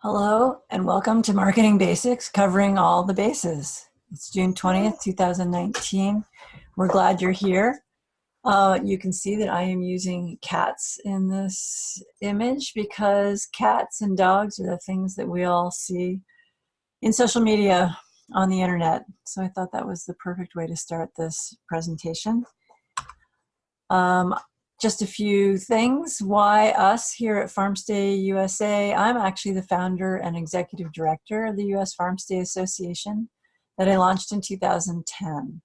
Hello and welcome to Marketing Basics, covering all the bases. It's June 20th, 2019. We're glad you're here. You can see that I am using cats in this image because cats and dogs are the things that we all see in social media on the internet. So I thought that was the perfect way to start this presentation. Just a few things. Why us here at Farmstay USA? I'm actually the founder and executive director of the U.S. Farmstay Association that I launched in 2010.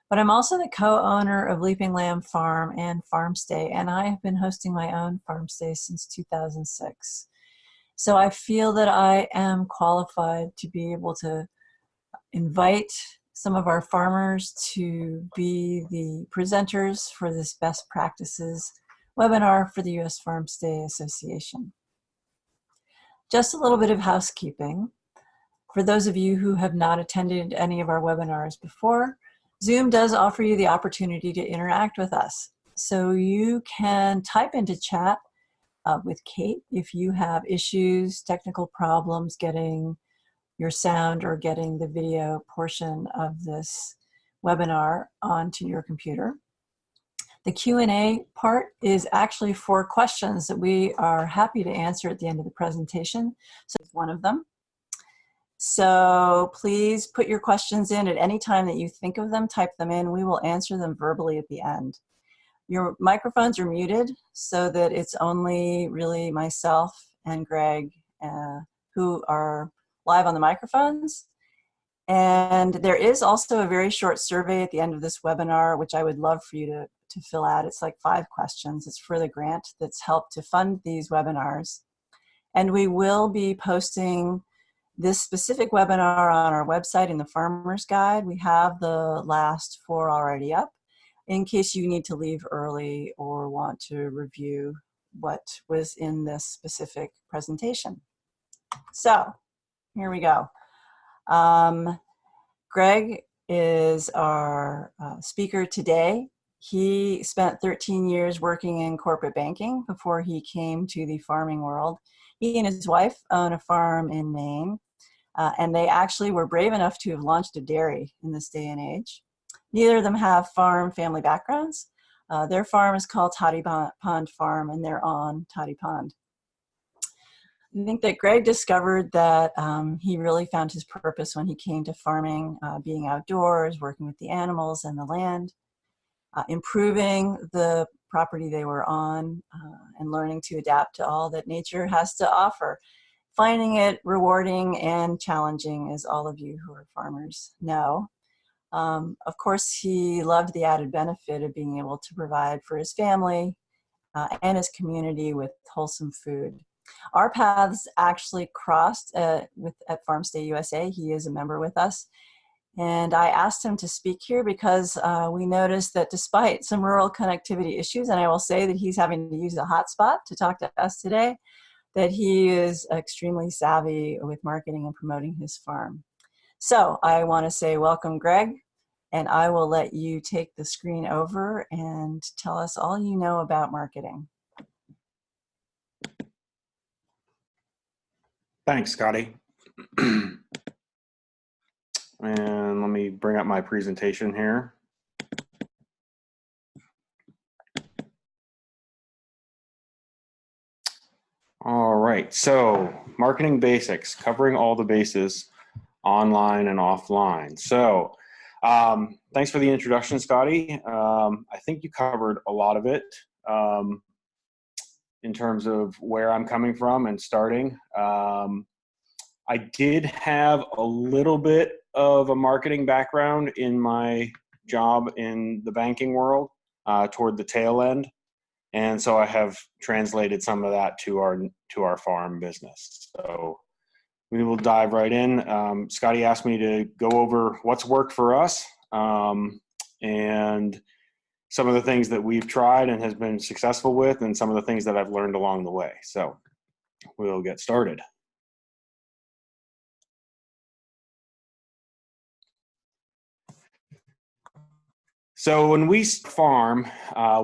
But I'm also the co-owner of Leaping Lamb Farm and Farmstay, and I have been hosting my own farmstay since 2006. So I feel that I am qualified to be able to invite some of our farmers to be the presenters for this best practices webinar for the U.S. Farmstay Association. Just a little bit of housekeeping. For those of you who have not attended any of our webinars before, Zoom does offer you the opportunity to interact with us. So you can type into chat with Kate if you have issues, technical problems getting your sound or getting the video portion of this webinar onto your computer. The Q&A part is actually for questions that we are happy to answer at the end of the presentation. So it's one of them. So please put your questions in at any time that you think of them, type them in. We will answer them verbally at the end. Your microphones are muted so that it's only really myself and Greg who are live on the microphones. And there is also a very short survey at the end of this webinar, which I would love for you to fill out. It's like 5 questions. It's for the grant that's helped to fund these webinars. And we will be posting this specific webinar on our website in the Farmer's Guide. We have the last 4 already up in case you need to leave early or want to review what was in this specific presentation. So here we go. Greg is our speaker today. He spent 13 years working in corporate banking before he came to the farming world. He and his wife own a farm in Maine, and they actually were brave enough to have launched a dairy in this day and age. Neither of them have farm family backgrounds. Their farm is called Toddy Pond Farm, and they're on Toddy Pond. I think that Greg discovered that he really found his purpose when he came to farming, being outdoors, working with the animals and the land, improving the property they were on, and learning to adapt to all that nature has to offer. Finding it rewarding and challenging, as all of you who are farmers know. Of course, he loved the added benefit of being able to provide for his family and his community with wholesome food. Our paths actually crossed at Farmstay USA. He is a member with us. And I asked him to speak here because we noticed that despite some rural connectivity issues, and I will say that he's having to use a hotspot to talk to us today, that he is extremely savvy with marketing and promoting his farm. So I want to say welcome, Greg, and I will let you take the screen over and tell us all you know about marketing. Thanks, Scotty. And let me bring up my presentation here. All right, so marketing basics, covering all the bases online and offline. So thanks for the introduction, Scotty. I think you covered a lot of it in terms of where I'm coming from and starting. I did have a little bit of a marketing background in my job in the banking world toward the tail end. And so I have translated some of that to our farm business. So we will dive right in. Scotty asked me to go over what's worked for us and some of the things that we've tried and has been successful with, and some of the things that I've learned along the way. So we'll get started. So when we farm,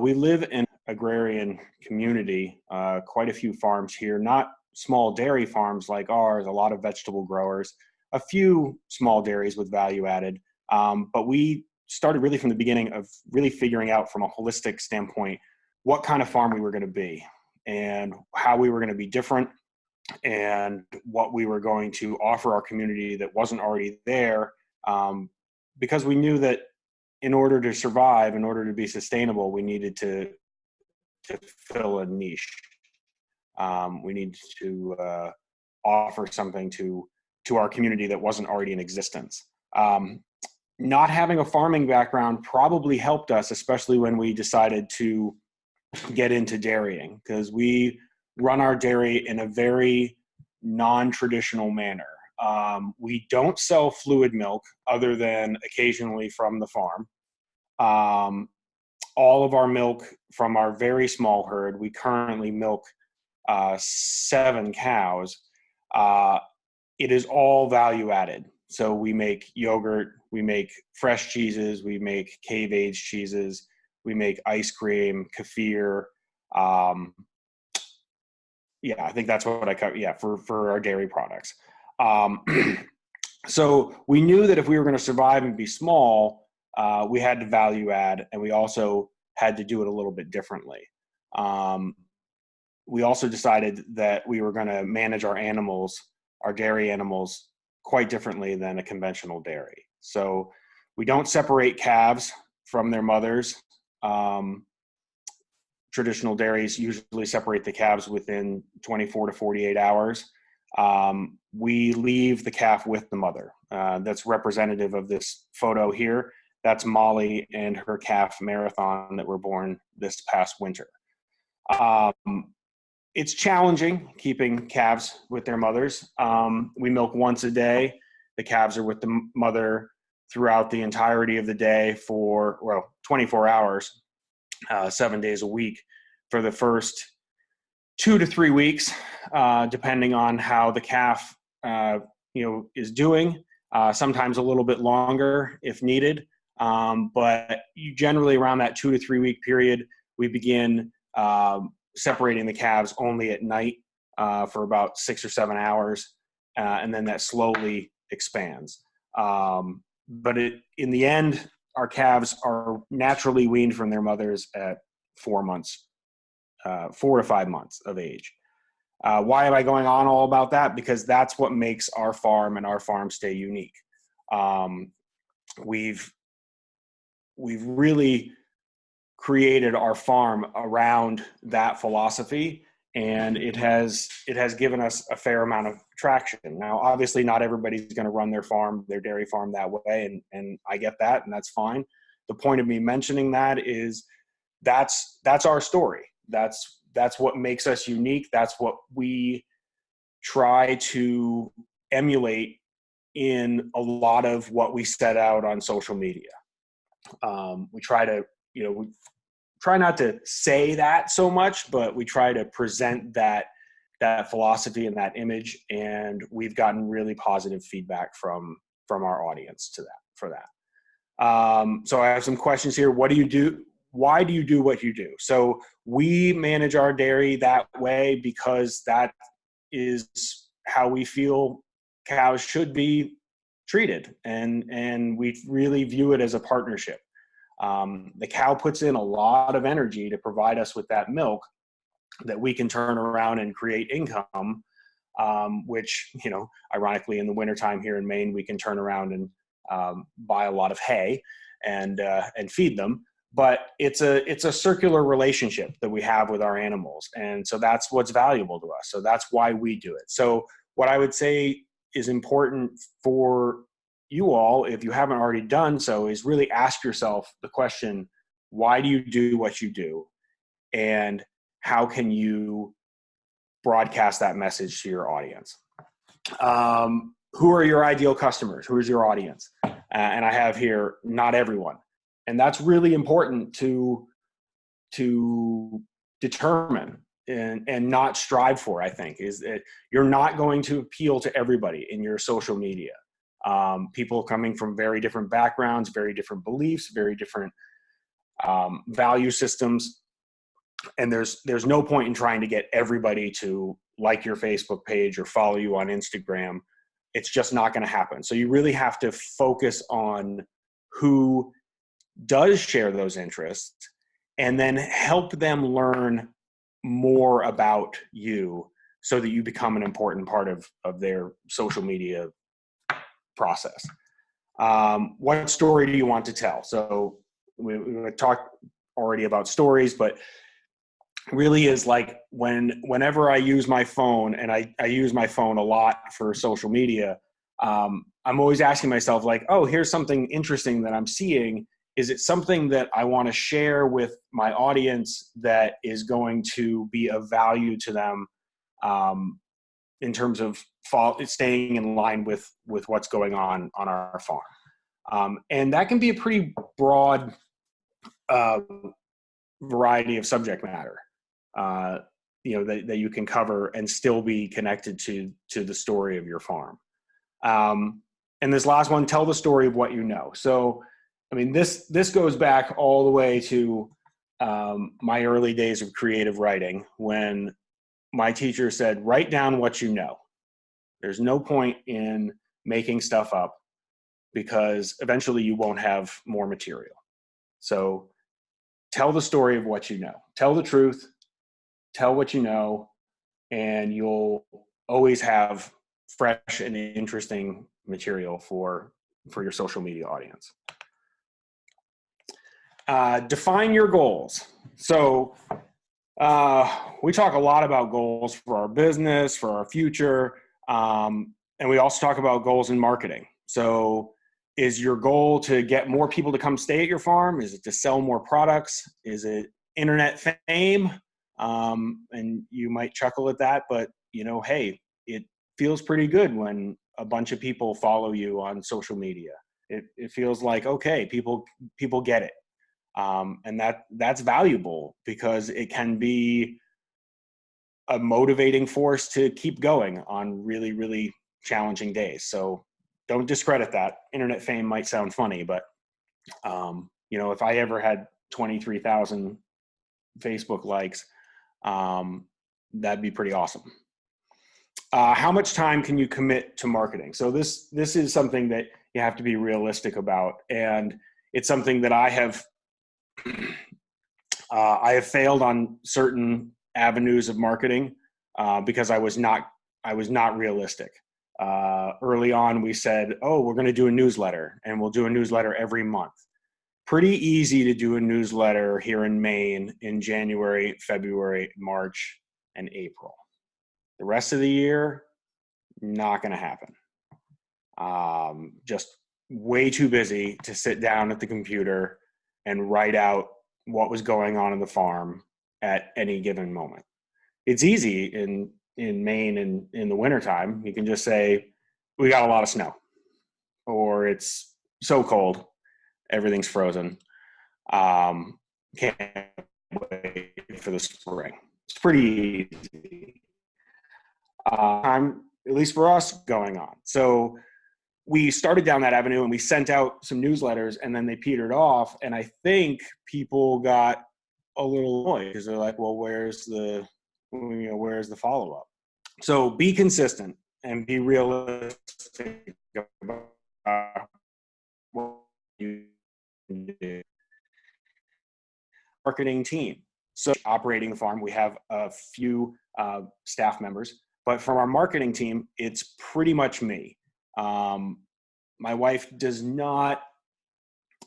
we live in an agrarian community, quite a few farms here, not small dairy farms like ours, a lot of vegetable growers, a few small dairies with value added. But we started really from the beginning of really figuring out from a holistic standpoint what kind of farm we were going to be and how we were going to be different and what we were going to offer our community that wasn't already there, because we knew that in order to survive, in order to be sustainable, we needed to fill a niche. We needed to offer something to our community that wasn't already in existence. Not having a farming background probably helped us, especially when we decided to get into dairying, because we run our dairy in a very non-traditional manner. We don't sell fluid milk other than occasionally from the farm. All of our milk from our very small herd, we currently milk 7 cows. It is all value added. So we make yogurt, we make fresh cheeses, we make cave-aged cheeses, we make ice cream, kefir. Yeah, I think that's what I cover. Yeah, for our dairy products. So we knew that if we were going to survive and be small, we had to value add, and we also had to do it a little bit differently. We also decided that we were going to manage our animals, our dairy animals, quite differently than a conventional dairy. So we don't separate calves from their mothers. Traditional dairies usually separate the calves within 24 to 48 hours. We leave the calf with the mother. That's representative of this photo here. That's Molly and her calf Marathon that were born this past winter. It's challenging keeping calves with their mothers. We milk once a day. The calves are with the mother throughout the entirety of the day for, 24 hours, 7 days a week for the first 2 to 3 weeks, depending on how the calf, is doing. Sometimes a little bit longer if needed. But generally around that 2 to 3 week period, we begin separating the calves only at night for about 6 or 7 hours, and then that slowly expands. But in the end, our calves are naturally weaned from their mothers at 4 months, 4 to 5 months of age. Why am I going on all about that? Because that's what makes our farm and our farm stay unique. We've really created our farm around that philosophy, and it has given us a fair amount of traction. Now, obviously, not everybody's going to run their dairy farm that way, and I get that, and that's fine. The point of me mentioning that is that's our story. That's what makes us unique. That's what we try to emulate in a lot of what we set out on social media. We try to, we try not to say that so much, but we try to present that philosophy and that image, and we've gotten really positive feedback from our audience for that. So I have some questions here. What do you do? Why do you do what you do? So we manage our dairy that way because that is how we feel cows should be treated, and we really view it as a partnership. The cow puts in a lot of energy to provide us with that milk that we can turn around and create income, which, ironically in the wintertime here in Maine, we can turn around and buy a lot of hay and feed them. But it's a circular relationship that we have with our animals. And so that's what's valuable to us. So that's why we do it. So what I would say is important for you all, if you haven't already done so, is really ask yourself the question, why do you do what you do? And how can you broadcast that message to your audience? Who are your ideal customers? Who is your audience? And I have here, not everyone. And that's really important to determine and not strive for, I think, is that you're not going to appeal to everybody in your social media. People coming from very different backgrounds, very different beliefs, very different value systems. And there's no point in trying to get everybody to like your Facebook page or follow you on Instagram. It's just not going to happen. So you really have to focus on who does share those interests and then help them learn more about you so that you become an important part of their social media process. What story do you want to tell? So we talked already about stories, but really is like whenever I use my phone, and I use my phone a lot for social media, I'm always asking myself like, oh, here's something interesting that I'm seeing. Is it something that I want to share with my audience that is going to be of value to them in terms of staying in line with what's going on our farm? And that can be a pretty broad variety of subject matter, that you can cover and still be connected to the story of your farm. And this last one, tell the story of what you know. So, I mean, this goes back all the way to my early days of creative writing, when my teacher said, write down what you know. There's no point in making stuff up because eventually you won't have more material. So tell the story of what you know. Tell the truth, tell what you know, and you'll always have fresh and interesting material for your social media audience. Define your goals. So we talk a lot about goals for our business, for our future, and we also talk about goals in marketing. So is your goal to get more people to come stay at your farm? Is it to sell more products? Is it internet fame? And you might chuckle at that, but hey, it feels pretty good when a bunch of people follow you on social media. It feels like, okay, people get it. And that's valuable because it can be a motivating force to keep going on really, really challenging days. So don't discredit that. Internet fame might sound funny, but if I ever had 23,000 Facebook likes, that'd be pretty awesome. How much time can you commit to marketing? So this is something that you have to be realistic about, and it's something that I have failed on certain avenues of marketing because I was not realistic. Early on, we said, oh, we're going to do a newsletter, and we'll do a newsletter every month. Pretty easy to do a newsletter here in Maine in January, February, March, and April. The rest of the year, not going to happen. Just way too busy to sit down at the computer and write out what was going on in the farm at any given moment. It's easy in Maine and in the wintertime. You can just say, we got a lot of snow, or it's so cold, everything's frozen. Can't wait for the spring. It's pretty easy. At least for us, going on. So we started down that avenue and we sent out some newsletters, and then they petered off. And I think people got a little annoyed because they're like, well, where's the follow-up? So be consistent and be realistic about what you do. Marketing team. So operating the farm, we have a few staff members, but from our marketing team, it's pretty much me. My wife does not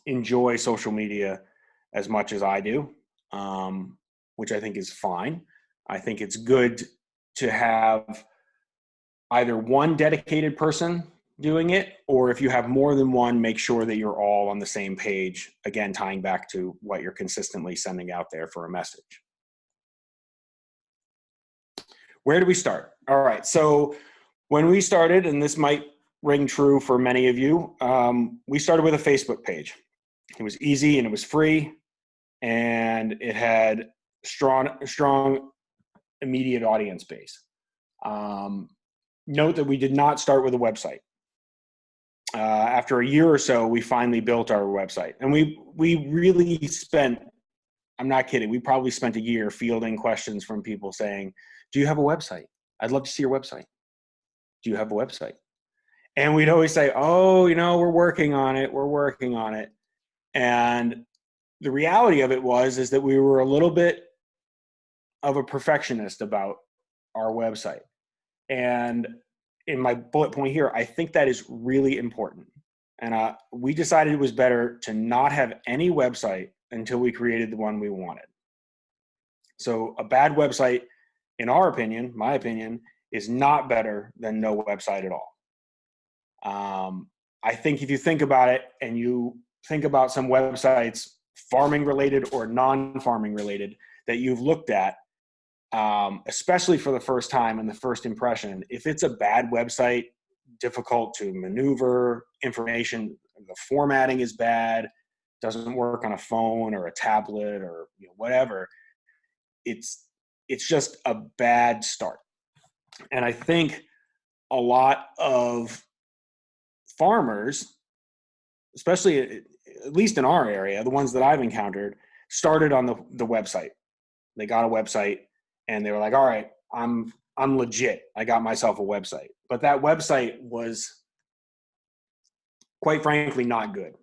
enjoy social media as much as I do, which I think is fine. I think it's good to have either one dedicated person doing it, or if you have more than one, make sure that you're all on the same page, again, tying back to what you're consistently sending out there for a message. Where do we start? All right, so when we started, and this might ring true for many of you, we started with a Facebook page. It was easy and it was free, and it had strong immediate audience base. Note that we did not start with a website. After a year or so, we finally built our website, and we really spent, I'm not kidding. We probably spent a year fielding questions from people saying, do you have a website? I'd love to see your website. Do you have a website? And we'd always say, oh, we're working on it. We're working on it. And the reality of it is that we were a little bit of a perfectionist about our website. And in my bullet point here, I think that is really important. And we decided it was better to not have any website until we created the one we wanted. So a bad website, in our opinion, my opinion, is not better than no website at all. I think if you think about it and you think about some websites, farming related or non-farming related, that you've looked at, especially for the first time and the first impression, if it's a bad website, difficult to maneuver, information, the formatting is bad, doesn't work on a phone or a tablet or whatever, it's just a bad start. And I think a lot of farmers, especially at least in our area, the ones that I've encountered, started on the website. They got a website and they were like, all right, I'm legit. I got myself a website. But that website was, quite frankly, not good.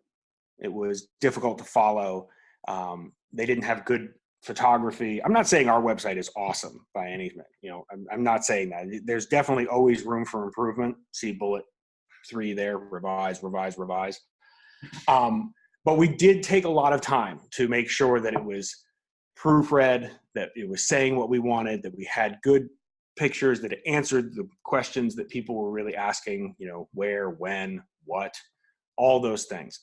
It was difficult to follow. They didn't have good photography. I'm not saying our website is awesome by any means. I'm not saying that. There's definitely always room for improvement. See bullet 3 there, revise. But we did take a lot of time to make sure that it was proofread, that it was saying what we wanted, that we had good pictures, that it answered the questions that people were really asking, where, when, what, all those things.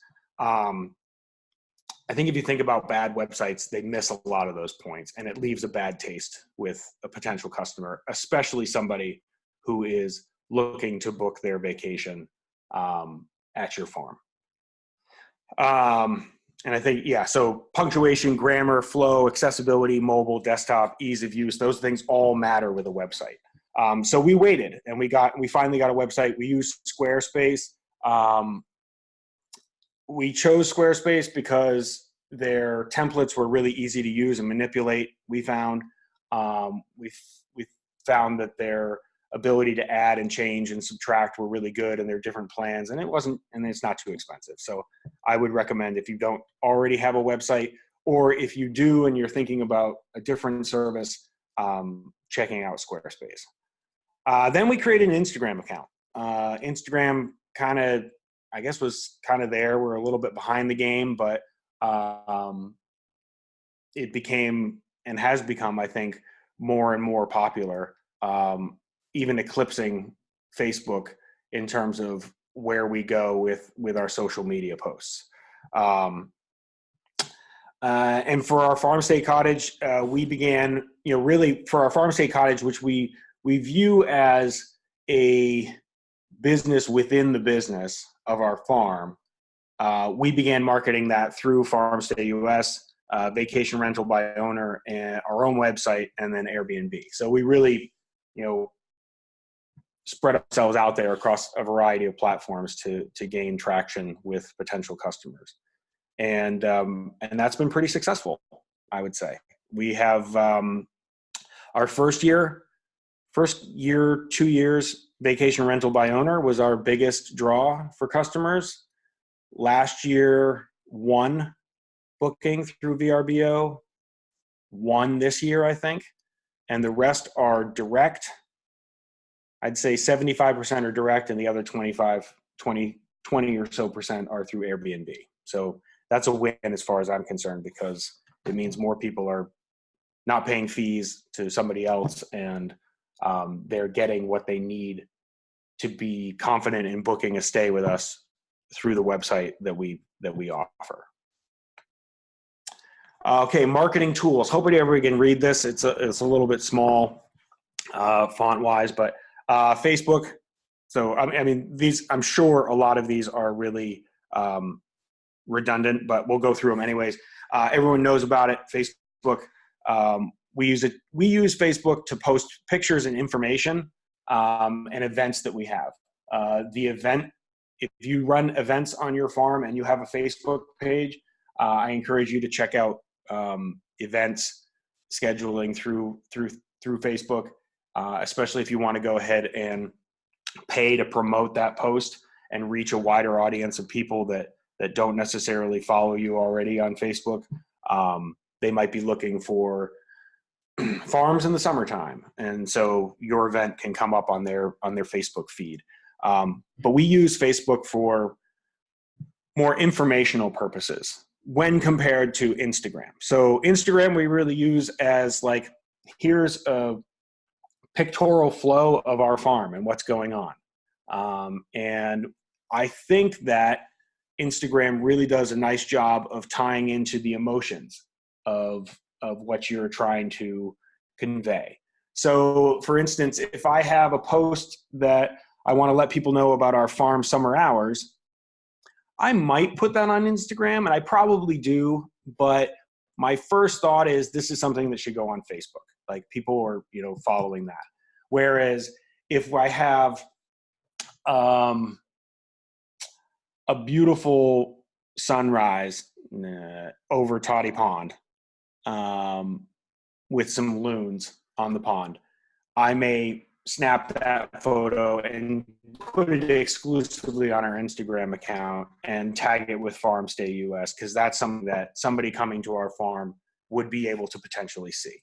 I think if you think about bad websites, they miss a lot of those points, and it leaves a bad taste with a potential customer, especially somebody who is looking to book their vacation at your farm. And I think, so punctuation, grammar, flow, accessibility, mobile, desktop, ease of use, those things all matter with a website. So we waited and we finally got a website. We used Squarespace. We chose Squarespace because their templates were really easy to use and manipulate. We found, we found that their ability to add and change and subtract were really good, and their different plans, and it's not too expensive. So I would recommend, if you don't already have a website, or if you do and you're thinking about a different service, checking out Squarespace. Then we created an Instagram account. Instagram was kind of there. We're a little bit behind the game, but it became and has become, I think, more and more popular, even eclipsing Facebook in terms of where we go with our social media posts. And for our farm stay cottage, we began, really for our farm stay cottage, which we view as a business within the business of our farm. We began marketing that through Farm Stay US, vacation rental by owner, and our own website, and then Airbnb. So we really, spread ourselves out there across a variety of platforms to gain traction with potential customers. And that's been pretty successful, I would say. We have our first year, 2 years, vacation rental by owner was our biggest draw for customers. Last year, 1 booking through VRBO, 1 this year, I think. And the rest are direct. I'd say 75% are direct, and the other 20 or so percent are through Airbnb. So that's a win as far as I'm concerned, because it means more people are not paying fees to somebody else, and they're getting what they need to be confident in booking a stay with us through the website that we offer. Okay, marketing tools. Hopefully everybody can read this. It's a little bit small font wise, but Facebook. So I mean, these, I'm sure a lot of these are really redundant, but we'll go through them anyways. Everyone knows about it. Facebook. We use Facebook to post pictures and information and events that we have. If you run events on your farm and you have a Facebook page, I encourage you to check out events scheduling through Facebook, especially if you want to go ahead and pay to promote that post and reach a wider audience of people that don't necessarily follow you already on Facebook. They might be looking for farms in the summertime, and so your event can come up on their Facebook feed. But we use Facebook for more informational purposes when compared to Instagram. So Instagram we really use as like, here's a pictorial flow of our farm and what's going on. And I think that Instagram really does a nice job of tying into the emotions of what you're trying to convey. So for instance, if I have a post that I want to let people know about our farm summer hours, I might put that on Instagram, and I probably do, but my first thought is this is something that should go on Facebook. Like, people are, following that. Whereas if I have a beautiful sunrise over Toddy Pond with some loons on the pond, I may snap that photo and put it exclusively on our Instagram account and tag it with Farm Stay US, because that's something that somebody coming to our farm would be able to potentially see.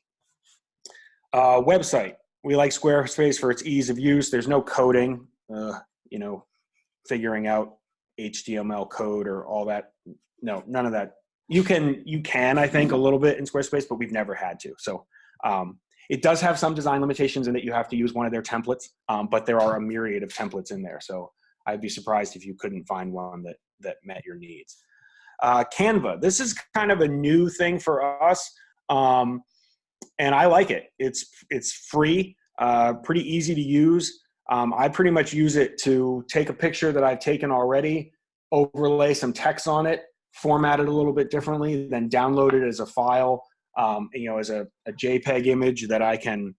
Website. We like Squarespace for its ease of use. There's no coding, figuring out HTML code or all that. No, none of that. You can, I think, a little bit in Squarespace, but we've never had to. So it does have some design limitations in that you have to use one of their templates, but there are a myriad of templates in there. So I'd be surprised if you couldn't find one that met your needs. Canva. This is kind of a new thing for us, and I like it. It's free, pretty easy to use. I pretty much use it to take a picture that I've taken already, overlay some text on it, format it a little bit differently, then download it as a file, as a JPEG image that I can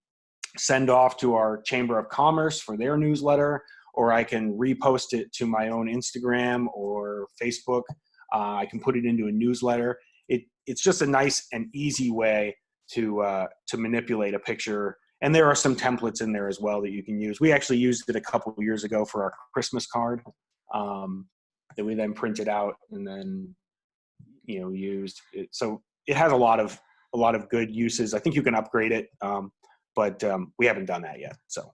send off to our Chamber of Commerce for their newsletter, or I can repost it to my own Instagram or Facebook. I can put it into a newsletter. It's just a nice and easy way to manipulate a picture. And there are some templates in there as well that you can use. We actually used it a couple of years ago for our Christmas card that we then printed out and then used it. So it has a lot of good uses. I think you can upgrade it, but we haven't done that yet. So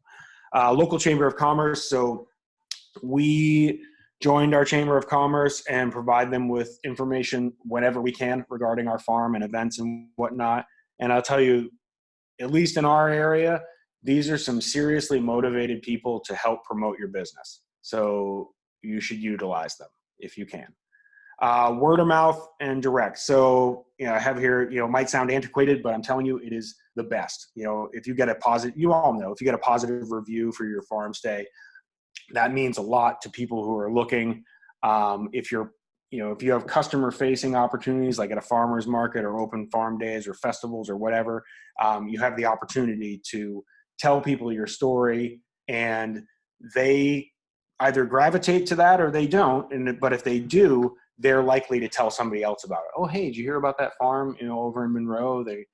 local Chamber of Commerce. So we joined our Chamber of Commerce and provide them with information whenever we can regarding our farm and events and whatnot. And I'll tell you, at least in our area, these are some seriously motivated people to help promote your business. So you should utilize them if you can. Word of mouth and direct. So, I have here, it might sound antiquated, but I'm telling you, it is the best. If you get a positive, you all know, if you get a positive review for your farm stay, that means a lot to people who are looking. If you have customer facing opportunities, like at a farmer's market or open farm days or festivals or whatever, you have the opportunity to tell people your story, and they either gravitate to that or they don't. But if they do, they're likely to tell somebody else about it. Oh, hey, did you hear about that farm, over in Monroe? They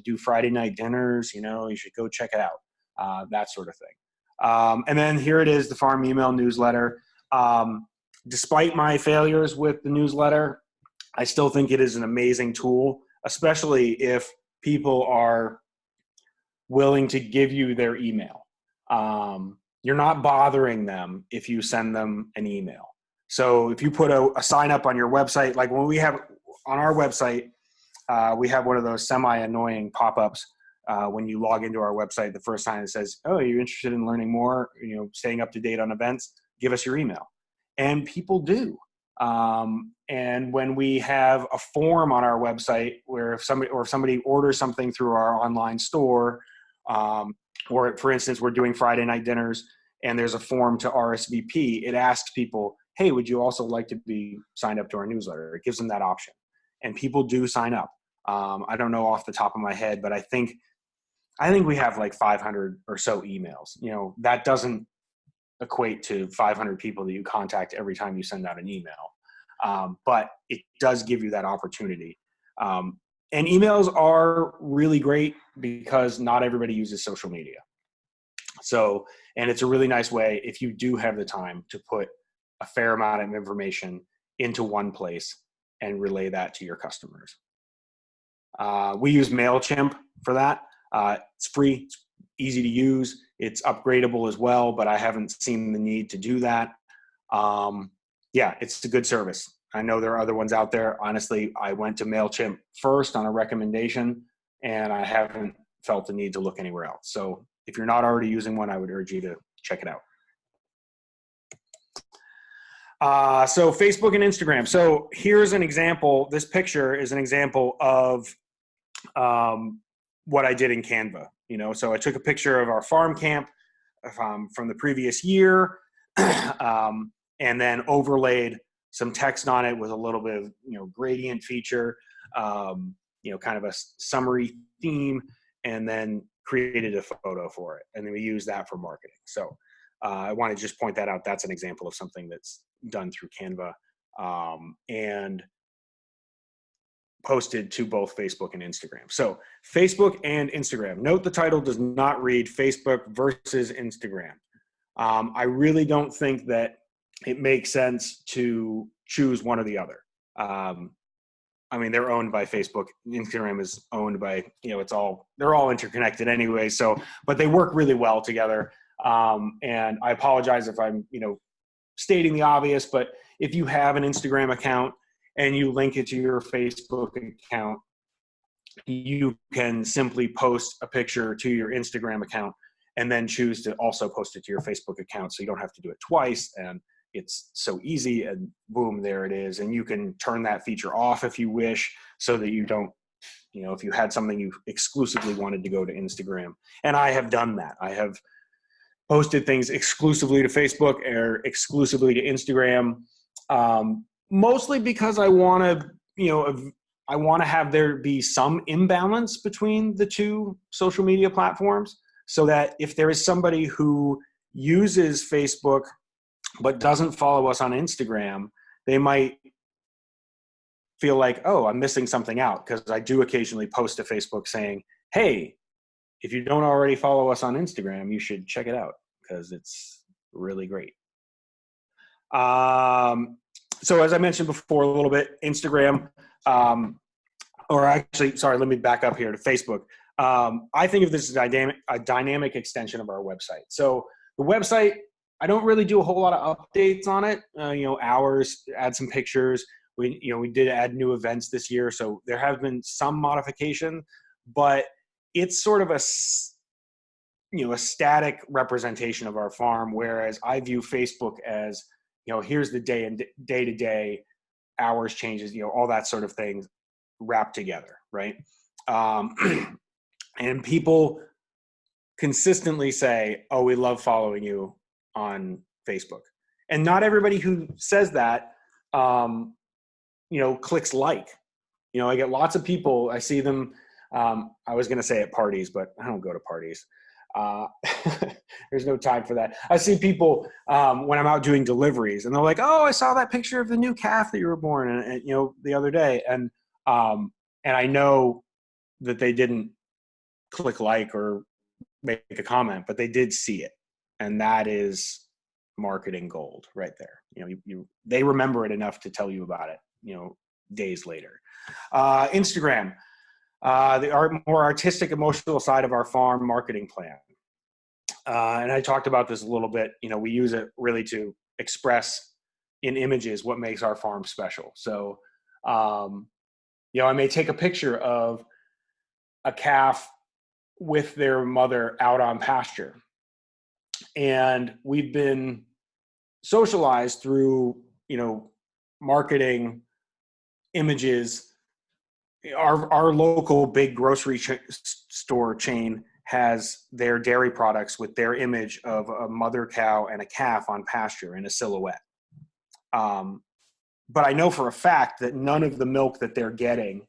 do Friday night dinners, you should go check it out. That sort of thing. And then here it is, the farm email newsletter. Despite my failures with the newsletter, I still think it is an amazing tool, especially if people are willing to give you their email. You're not bothering them if you send them an email. So if you put a sign up on your website, like when we have on our website, we have one of those semi-annoying pop-ups when you log into our website the first time. It says, oh, you're interested in learning more, staying up to date on events, give us your email. And people do. And when we have a form on our website where if somebody orders something through our online store, or for instance, we're doing Friday night dinners and there's a form to RSVP, it asks people, hey, would you also like to be signed up to our newsletter? It gives them that option. And people do sign up. I don't know off the top of my head, but I think we have like 500 or so emails. That doesn't equate to 500 people that you contact every time you send out an email. But it does give you that opportunity. And emails are really great because not everybody uses social media. So, and it's a really nice way if you do have the time to put a fair amount of information into one place and relay that to your customers. We use MailChimp for that. It's free, it's easy to use, it's upgradable as well, but I haven't seen the need to do that. Yeah, it's a good service. I know there are other ones out there. Honestly, I went to MailChimp first on a recommendation, and I haven't felt the need to look anywhere else. So if you're not already using one, I would urge you to check it out. So Facebook and Instagram. So here's an example. This picture is an example of what I did in Canva. You know, so I took a picture of our farm camp from the previous year, and then overlaid some text on it with a little bit of, you know, gradient feature, you know, kind of a summary theme, and then created a photo for it. And then we use that for marketing. So I want to just point that out. That's an example of something that's done through Canva, and posted to both Facebook and Instagram. So Facebook and Instagram. Note the title does not read Facebook versus Instagram. I really don't think that it makes sense to choose one or the other. I mean, they're owned by Facebook. Instagram is owned by, you know, they're all interconnected anyway. So, but they work really well together. And I apologize if I'm, you know, stating the obvious, but if you have an Instagram account and you link it to your Facebook account, you can simply post a picture to your Instagram account and then choose to also post it to your Facebook account. So you don't have to do it twice, and it's so easy, and boom, there it is. And you can turn that feature off if you wish, so that you don't, you know, if you had something you exclusively wanted to go to Instagram. And I have done that. I have posted things exclusively to Facebook or exclusively to Instagram, mostly because I want to, you know, I want to have there be some imbalance between the two social media platforms, so that if there is somebody who uses Facebook but doesn't follow us on Instagram, they might feel like, oh, I'm missing something out, because I do occasionally post to Facebook saying, hey, if you don't already follow us on Instagram, you should check it out because it's really great. So as I mentioned before a little bit, Instagram, or actually, sorry, let me back up here to Facebook. I think of this as a dynamic extension of our website. So the website, I don't really do a whole lot of updates on it. You know, hours, add some pictures. We did add new events this year, so there have been some modification, but it's sort of a static representation of our farm. Whereas I view Facebook as, you know, here's the day to day, hours changes, you know, all that sort of thing wrapped together, right? And people consistently say, oh, we love following you on Facebook. And not everybody who says that, clicks like. You know, I get lots of people, I see them, I was going to say at parties, but I don't go to parties. There's no time for that. I see people when I'm out doing deliveries, and they're like, oh, I saw that picture of the new calf that you were born, and you know, the other day. And I know that they didn't click like or make a comment, but they did see it. And that is marketing gold right there. You know, they remember it enough to tell you about it, you know, days later. Instagram, the more artistic, emotional side of our farm marketing plan. And I talked about this a little bit. You know, we use it really to express in images what makes our farm special. So, you know, I may take a picture of a calf with their mother out on pasture. And we've been socialized through, you know, marketing images. Our local big grocery store chain has their dairy products with their image of a mother cow and a calf on pasture in a silhouette. But I know for a fact that none of the milk that they're getting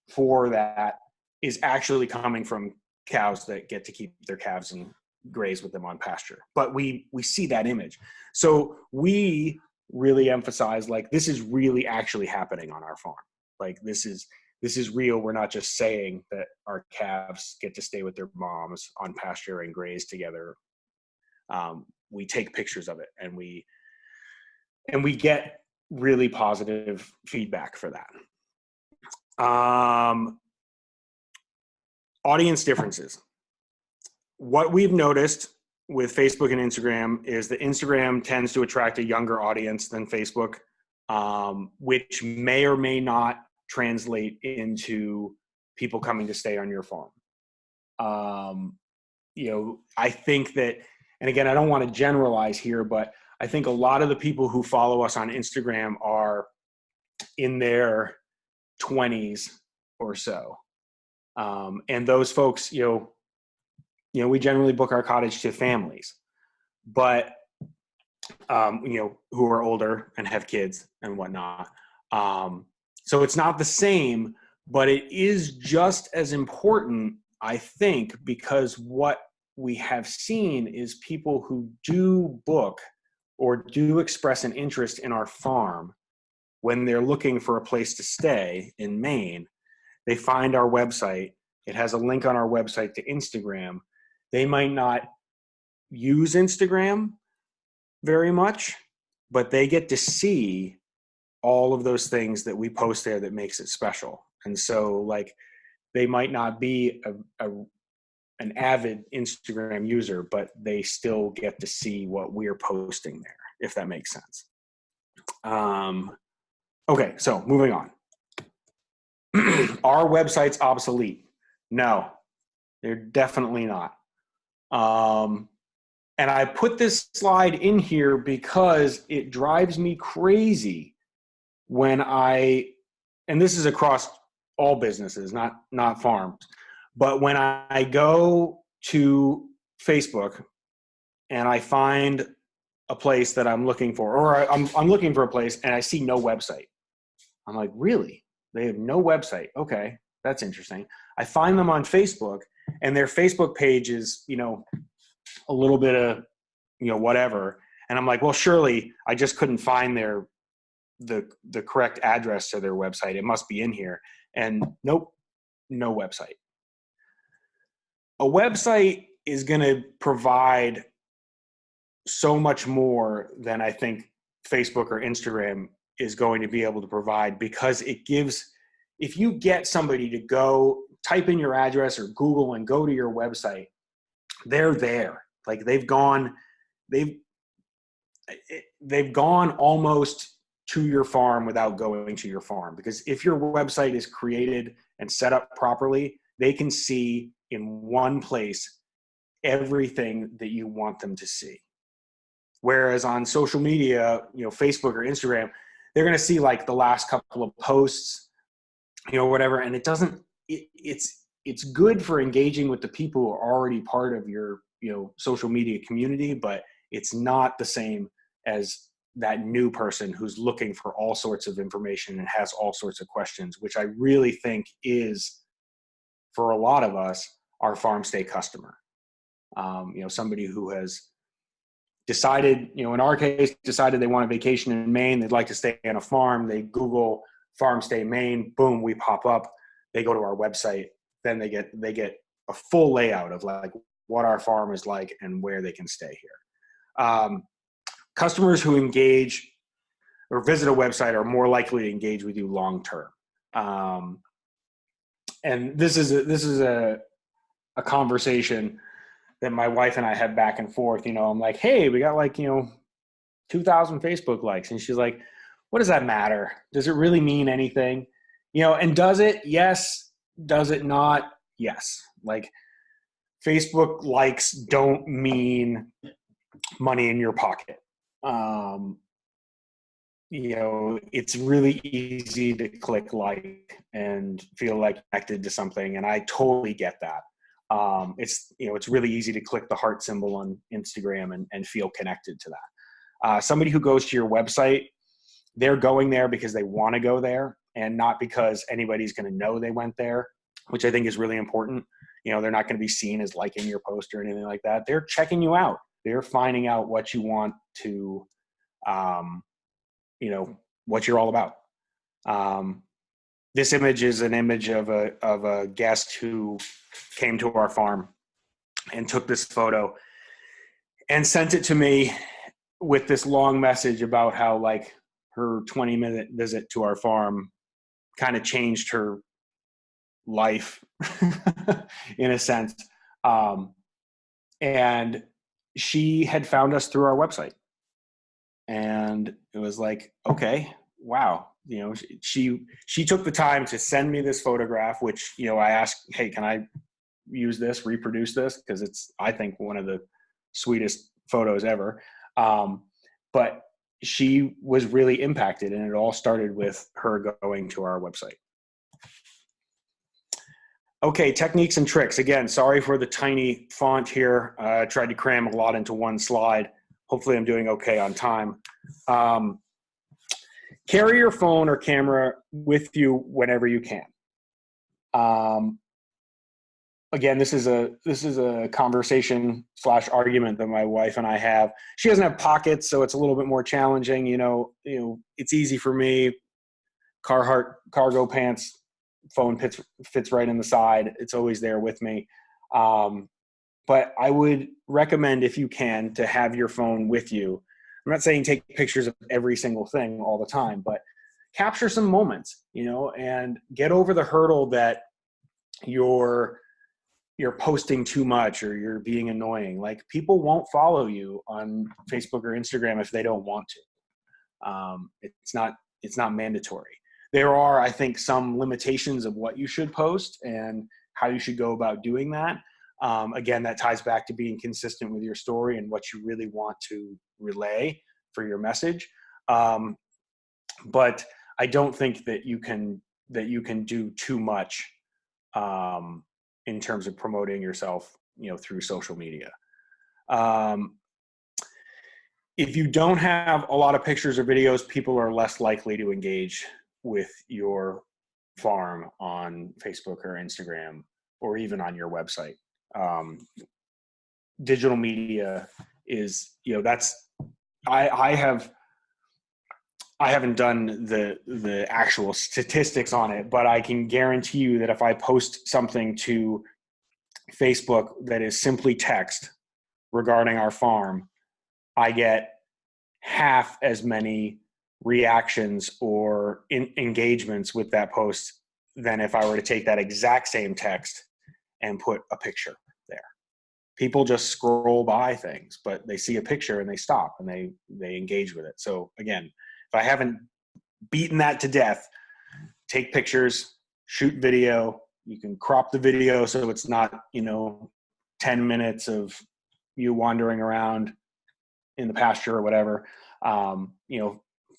for that is actually coming from cows that get to keep their calves and graze with them on pasture. But we see that image. So we really emphasize, like, this is really actually happening on our farm. Like, this is this is real. We're not just saying that our calves get to stay with their moms on pasture and graze together. We take pictures of it, and we get really positive feedback for that. Audience differences. What we've noticed with Facebook and Instagram is that Instagram tends to attract a younger audience than Facebook, which may or may not translate into people coming to stay on your farm. I think that, and again, I don't want to generalize here, but I think a lot of the people who follow us on Instagram are in their 20s or so. And those folks, we generally book our cottage to families, but, who are older and have kids and whatnot. So it's not the same, but it is just as important, I think, because what we have seen is people who do book or do express an interest in our farm when they're looking for a place to stay in Maine. They find our website. It has a link on our website to Instagram. They might not use Instagram very much, but they get to see all of those things that we post there that makes it special. And so, like, they might not be an avid Instagram user, but they still get to see what we're posting there, if that makes sense. Okay, so moving on. Are websites obsolete? No, they're definitely not. And I put this slide in here because it drives me crazy when and this is across all businesses, not farms, but when I go to Facebook and I find a place that I'm looking for, or I'm looking for a place and I see no website. I'm like, really? They have no website. Okay, that's interesting. I find them on Facebook, and their Facebook page is, a little bit of, whatever. And I'm like, well, surely I just couldn't find the correct address to their website. It must be in here. And nope, no website. A website is going to provide so much more than I think Facebook or Instagram is going to be able to provide, because it gives, if you get somebody to go type in your address or Google and go to your website, they're there. Like they've gone almost to your farm without going to your farm, because if your website is created and set up properly, they can see in one place everything that you want them to see. Whereas on social media, Facebook or Instagram, they're going to see like the last couple of posts, whatever. And it's good for engaging with the people who are already part of your, social media community, but it's not the same as that new person who's looking for all sorts of information and has all sorts of questions, which I really think is, for a lot of us, our farm stay customer. Somebody who has decided, in our case, decided they want a vacation in Maine, they'd like to stay on a farm, they Google farm stay Maine, boom, we pop up, they go to our website, then they get a full layout of like what our farm is like and where they can stay here. Customers who engage or visit a website are more likely to engage with you long term. And this is a conversation that my wife and I had back and forth. I'm like, hey, we got like 2,000 Facebook likes, and she's like, what does that matter? Does it really mean anything? And does it? Yes. Does it not? Yes. Like, Facebook likes don't mean money in your pocket. It's really easy to click like and feel like connected to something, and I totally get that. It's really easy to click the heart symbol on Instagram and feel connected to that. Somebody who goes to your website, they're going there because they want to go there and not because anybody's going to know they went there, which I think is really important. They're not going to be seen as liking your post or anything like that. They're checking you out. They're finding out what you want to, what you're all about. this image is an image of a guest who came to our farm and took this photo and sent it to me with this long message about how like her 20-minute visit to our farm kind of changed her life in a sense. And she had found us through our website. And it was like, okay, wow. You know, she took the time to send me this photograph, which, you know, I asked, hey, can I use this, reproduce this? Because it's, I think, one of the sweetest photos ever. But she was really impacted, and it all started with her going to our website. Okay, techniques and tricks. Again, sorry for the tiny font here. I tried to cram a lot into one slide. Hopefully I'm doing okay on time. Carry your phone or camera with you whenever you can. Again, this is a conversation / argument that my wife and I have. She doesn't have pockets, so it's a little bit more challenging. You know, it's easy for me. Carhartt cargo pants, phone fits right in the side. It's always there with me. But I would recommend, if you can, to have your phone with you. I'm not saying take pictures of every single thing all the time, but capture some moments, and get over the hurdle that you're posting too much or you're being annoying. Like, people won't follow you on Facebook or Instagram if they don't want to. It's not mandatory. There are, I think, some limitations of what you should post and how you should go about doing that. Again, that ties back to being consistent with your story and what you really want to relay for your message. But I don't think that you can do too much in terms of promoting yourself, through social media. If you don't have a lot of pictures or videos, people are less likely to engage with your farm on Facebook or Instagram or even on your website. Digital media is, I haven't done the actual statistics on it, but I can guarantee you that if I post something to Facebook that is simply text regarding our farm, I get half as many reactions or engagements with that post than if I were to take that exact same text and put a picture there. People just scroll by things, but they see a picture and they stop and they engage with it. So again, if I haven't beaten that to death, take pictures, shoot video. You can crop the video so it's not, 10 minutes of you wandering around in the pasture or whatever.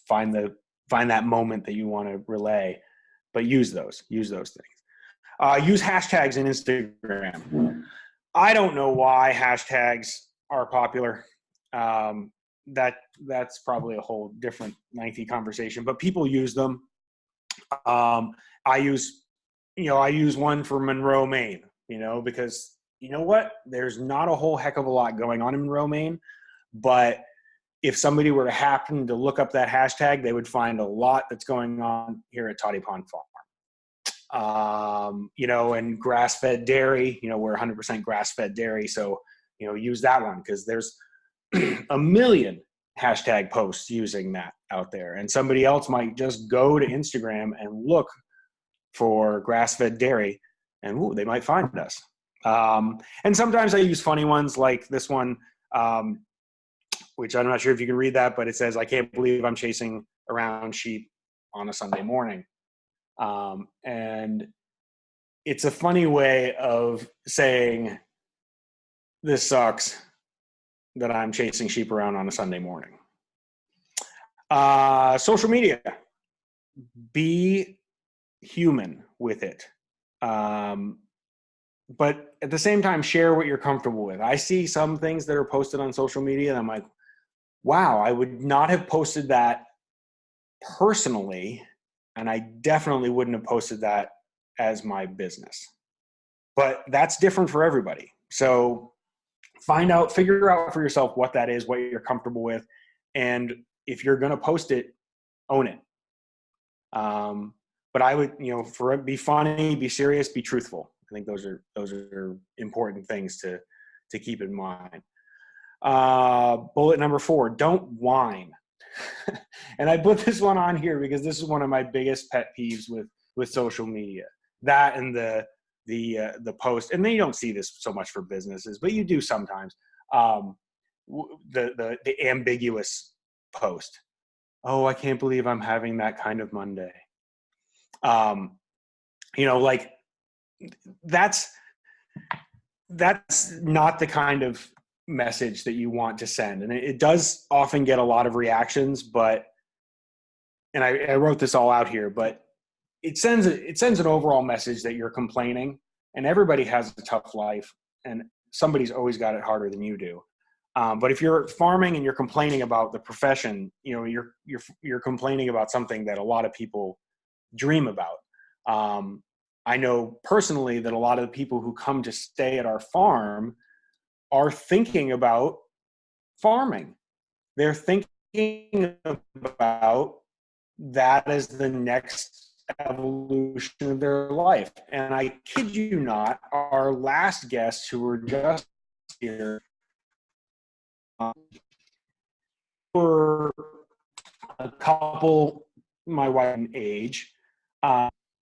Find that moment that you want to relay, but use those things. Use hashtags in Instagram. I don't know why hashtags are popular. That's probably a whole different lengthy conversation, but people use them. I use one for Monroe, Maine, because you know what? There's not a whole heck of a lot going on in Monroe, Maine, but if somebody were to happen to look up that hashtag, they would find a lot that's going on here at Toddy Pond Farm. And grass-fed dairy, we're 100% grass-fed dairy. So, use that one because there's a million hashtag posts using that out there. And somebody else might just go to Instagram and look for grass-fed dairy and they might find us. And sometimes I use funny ones like this one, which I'm not sure if you can read that, but it says, "I can't believe I'm chasing around sheep on a Sunday morning." And it's a funny way of saying, this sucks that I'm chasing sheep around on a Sunday morning. Social media, be human with it. But at the same time, share what you're comfortable with. I see some things that are posted on social media and I'm like, wow, I would not have posted that personally. And I definitely wouldn't have posted that as my business. But that's different for everybody. So figure out for yourself what that is, what you're comfortable with. And if you're going to post it, own it. But but I would, for it, be funny, be serious, be truthful. I think those are important things to keep in mind. Bullet number 4, don't whine. And I put this one on here because this is one of my biggest pet peeves with social media. That and the post, and then you don't see this so much for businesses, but you do sometimes. The ambiguous post. Oh, I can't believe I'm having that kind of Monday. Like that's not the kind of message that you want to send. And it does often get a lot of reactions, and I wrote this all out here, but it sends an overall message that you're complaining, and everybody has a tough life and somebody's always got it harder than you do. But if you're farming and you're complaining about the profession, you're complaining about something that a lot of people dream about. I know personally that a lot of the people who come to stay at our farm are thinking about farming. They're thinking about that as the next evolution of their life. And I kid you not, our last guests who were just here were a couple, my wife and age.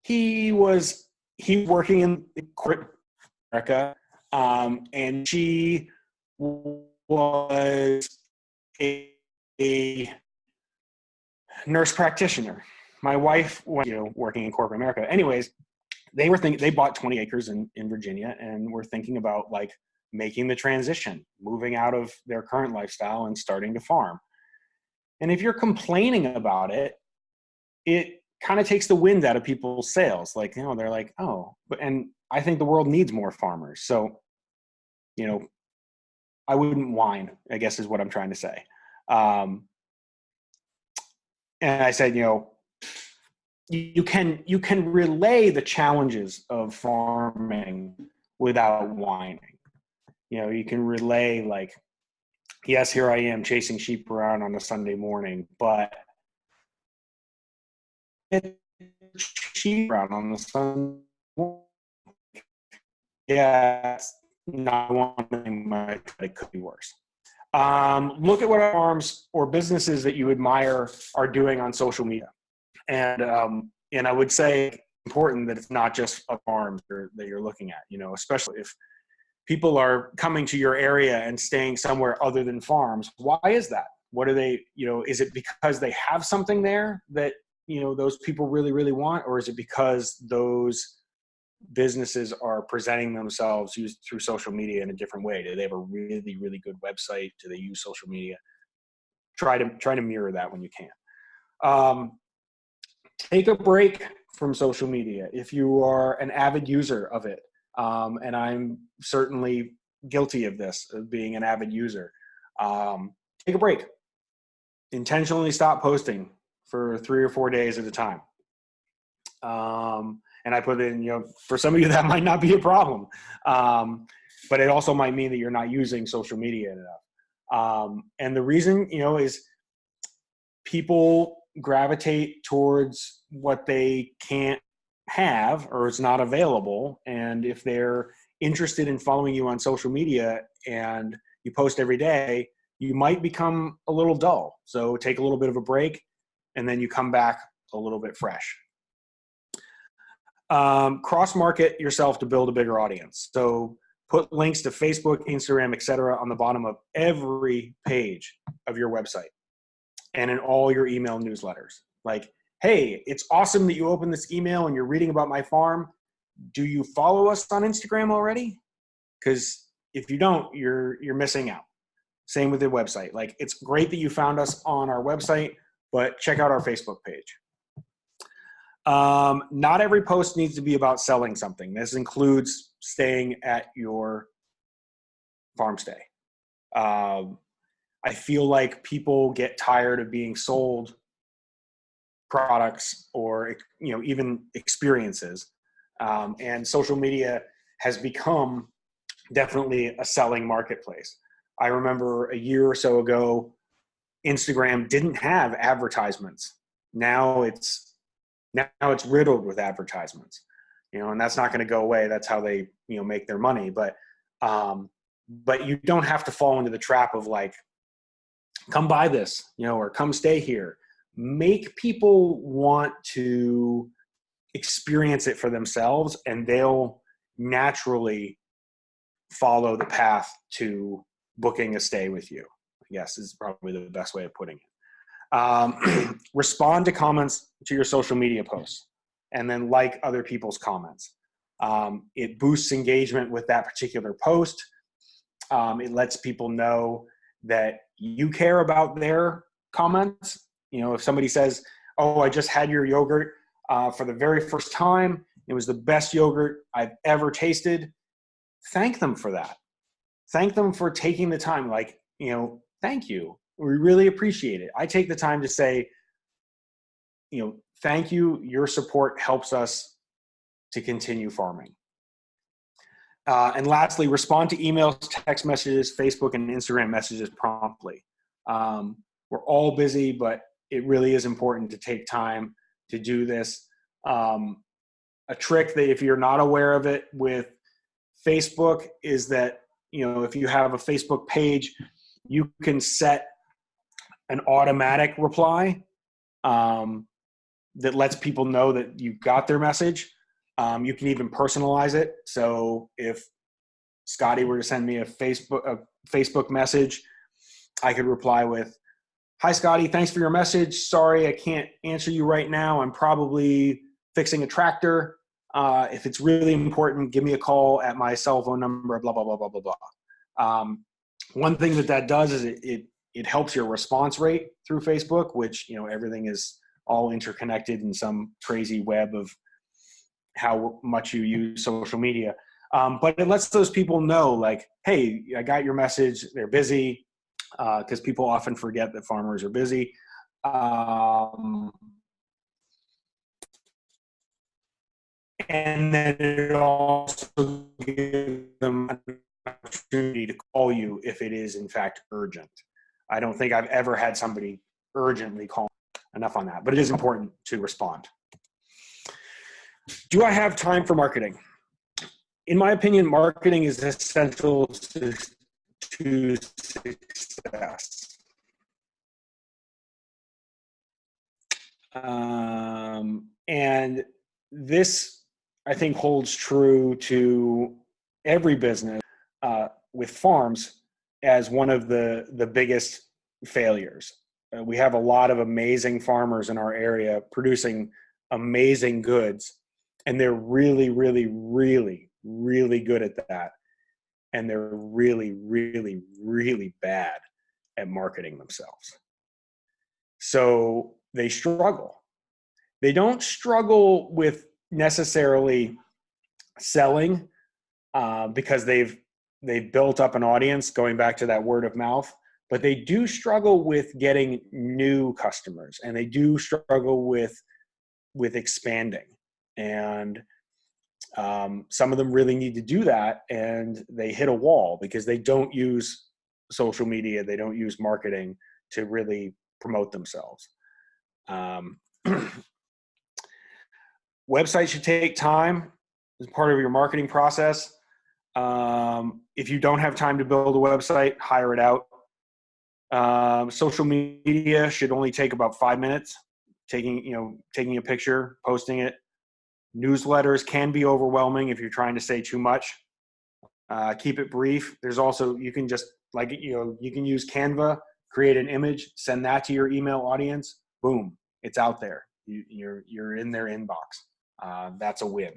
He was working in corporate America, and she was a nurse practitioner. My wife was, working in corporate America. Anyways, they bought 20 acres in Virginia and were thinking about like making the transition, moving out of their current lifestyle and starting to farm. And if you're complaining about it, it kind of takes the wind out of people's sails. Like, they're like, oh, and I think the world needs more farmers. So, I wouldn't whine, I guess is what I'm trying to say. And I said, you can relay the challenges of farming without whining. You can relay like, yes, here I am chasing sheep around on a Sunday morning, but sheep around on the Sunday morning. Yeah, it's not one thing, but it could be worse. Look at what farms or businesses that you admire are doing on social media. And I would say it's important that it's not just a farm that you're looking at, especially if people are coming to your area and staying somewhere other than farms. Why is that? What are they, is it because they have something there that, those people really, really want? Or is it because those businesses are presenting themselves through social media in a different way? Do they have a really, really good website? Do they use social media? Try to mirror that when you can. Take a break from social media if you are an avid user of it. And I'm certainly guilty of this, of being an avid user. Take a break. Intentionally stop posting for 3 or 4 days at a time. And I put in, for some of you that might not be a problem. But it also might mean that you're not using social media enough. And the reason, is people gravitate towards what they can't have or it's not available. And if they're interested in following you on social media and you post every day, you might become a little dull. So take a little bit of a break and then you come back a little bit fresh. Cross-market yourself to build a bigger audience. So put links to Facebook, Instagram, etc. on the bottom of every page of your website and in all your email newsletters. Like, hey, it's awesome that you opened this email and you're reading about my farm. Do you follow us on Instagram already? Because if you don't, you're missing out. Same with the website. Like, it's great that you found us on our website, but check out our Facebook page. Not every post needs to be about selling something. This includes staying at your farm stay. I feel like people get tired of being sold products or, even experiences. And social media has become definitely a selling marketplace. I remember a year or so ago, Instagram didn't have advertisements. Now it's, Now it's riddled with advertisements, and that's not going to go away. That's how they, make their money. But you don't have to fall into the trap of like, come buy this, or come stay here. Make people want to experience it for themselves, and they'll naturally follow the path to booking a stay with you, I guess is probably the best way of putting it. Respond to comments to your social media posts, and then like other people's comments. It boosts engagement with that particular post. It lets people know that you care about their comments. If somebody says, oh, I just had your yogurt for the very first time, it was the best yogurt I've ever tasted. Thank them for that. Thank them for taking the time. Like, thank you. We really appreciate it. I take the time to say, thank you. Your support helps us to continue farming. And lastly, respond to emails, text messages, Facebook, and Instagram messages promptly. We're all busy, but it really is important to take time to do this. A trick that if you're not aware of it with Facebook is that, if you have a Facebook page, you can set an automatic reply that lets people know that you got their message. You can even personalize it. So if Scotty were to send me a Facebook message, I could reply with, hi, Scotty, thanks for your message. Sorry, I can't answer you right now. I'm probably fixing a tractor. If it's really important, give me a call at my cell phone number, blah, blah, blah, blah, blah, blah. One thing that does is it helps your response rate through Facebook, which, everything is all interconnected in some crazy web of how much you use social media. But it lets those people know, like, hey, I got your message. They're busy, because people often forget that farmers are busy. And then it also gives them an opportunity to call you if it is, in fact, urgent. I don't think I've ever had somebody urgently call. Enough on that, but it is important to respond. Do I have time for marketing? In my opinion, marketing is essential to success. And this, I think, holds true to every business, with farms as one of the biggest failures. We have a lot of amazing farmers in our area producing amazing goods, and they're really, really, really, really good at that. And they're really, really, really bad at marketing themselves. So they struggle. They don't struggle with necessarily selling because they've built up an audience, going back to that word of mouth, but they do struggle with getting new customers, and they do struggle with expanding. And some of them really need to do that, and they hit a wall because they don't use social media, they don't use marketing to really promote themselves. Websites should take time as part of your marketing process. If you don't have time to build a website, hire it out. Social media should only take about 5 minutes. Taking a picture, posting it. Newsletters can be overwhelming if you're trying to say too much. Keep it brief. There's also, you can just you can use Canva, create an image, send that to your email audience. Boom, it's out there. You're in their inbox. That's a win.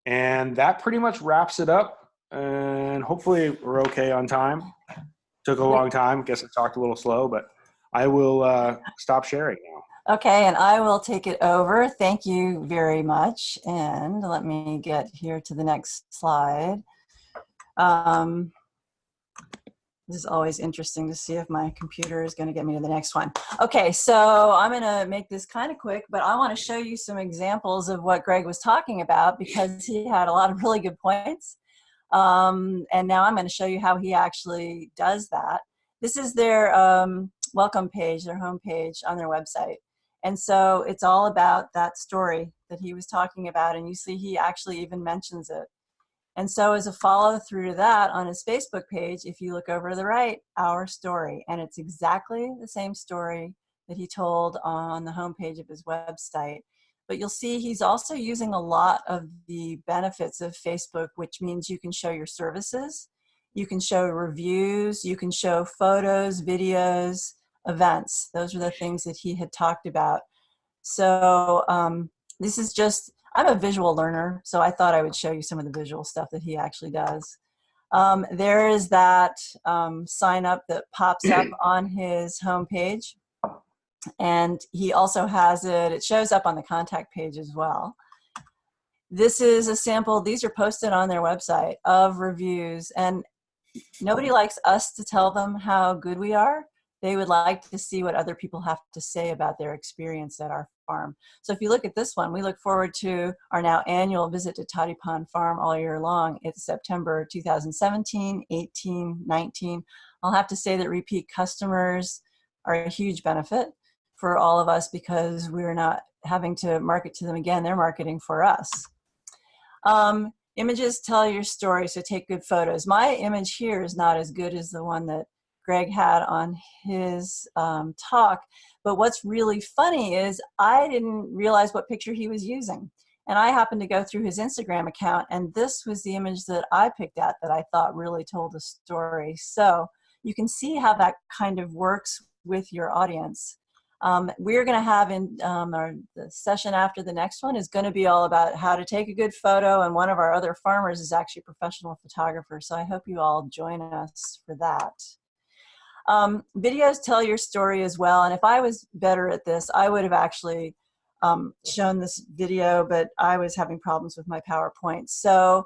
And that pretty much wraps it up. And hopefully we're okay on time. Took a long time. Guess I talked a little slow, but I will stop sharing now. Okay, and I will take it over. Thank you very much. And let me get here to the next slide. This is always interesting to see if my computer is going to get me to the next one. Okay, so I'm going to make this kind of quick, but I want to show you some examples of what Greg was talking about because he had a lot of really good points. And now I'm going to show you how he actually does that. This is their welcome page, their home page on their website. And so it's all about that story that he was talking about. And you see, he actually even mentions it. And so as a follow through to that on his Facebook page, if you look over to the right, our story, and it's exactly the same story that he told on the homepage of his website. But you'll see he's also using a lot of the benefits of Facebook, which means you can show your services, you can show reviews, you can show photos, videos, events. Those are the things that he had talked about. So this is just, I'm a visual learner, so I thought I would show you some of the visual stuff that he actually does. There is that sign up that pops up on his homepage. And he also has it, it shows up on the contact page as well. This is a sample, these are posted on their website of reviews, and nobody likes us to tell them how good we are. They would like to see what other people have to say about their experience at our farm. So if you look at this one, we look forward to our now annual visit to Toddy Pond Farm all year long. It's September 2017, 18, 19. I'll have to say that repeat customers are a huge benefit for all of us because we're not having to market to them again. They're marketing for us. Images tell your story, so take good photos. My image here is not as good as the one that Greg had on his talk, but what's really funny is I didn't realize what picture he was using. And I happened to go through his Instagram account, and this was the image that I picked at that I thought really told a story. So you can see how that kind of works with your audience. We're going to have in the session after the next one is going to be all about how to take a good photo, and one of our other farmers is actually a professional photographer, so I hope you all join us for that. Videos tell your story as well, and if I was better at this, I would have actually shown this video, but I was having problems with my PowerPoint. So